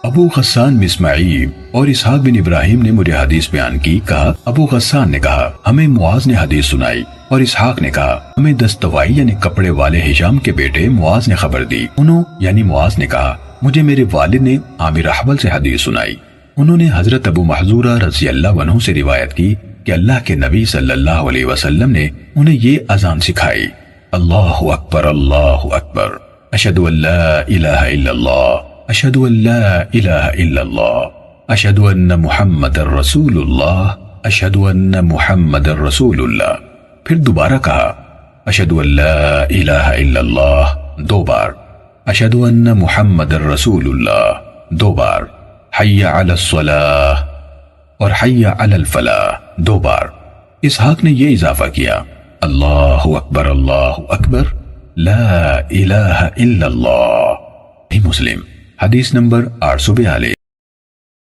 ابو غسان بن اسماعیل اور اسحاق بن ابراہیم نے مجھے حدیث بیان کی، کہا ابو غسان نے کہا ہمیں معاذ نے حدیث سنائی، اور اسحاق نے کہا ہمیں دستوائی یعنی کپڑے والے ہشام کے بیٹے معاذ نے خبر دی۔ انہوں یعنی معاذ نے کہا مجھے میرے والد نے عامر احول سے حدیث سنائی۔ انہوں نے حضرت ابو محذورہ رضی اللہ عنہ سے روایت کی کہ اللہ کے نبی صلی اللہ علیہ وسلم نے انہیں یہ اذان سکھائی، اللہ اکبر اشہد ان لا الہ الا اللہ، اشہد ان لا الہ الا اللہ، اشہد ان محمد رسول اللہ، اشہد ان محمد رسول اللہ۔ پھر دوبارہ کہا اشہد ان لا الہ الا اللہ 2 بار، اشہد ان محمد رسول اللہ 2 بار، حی علی الصلاۃ اور حی علی الفلاح 2 بار۔ اسحاق نے یہ اضافہ کیا اللہ اکبر لا الہ الا اللہ۔ مسلم حدیث نمبر 842۔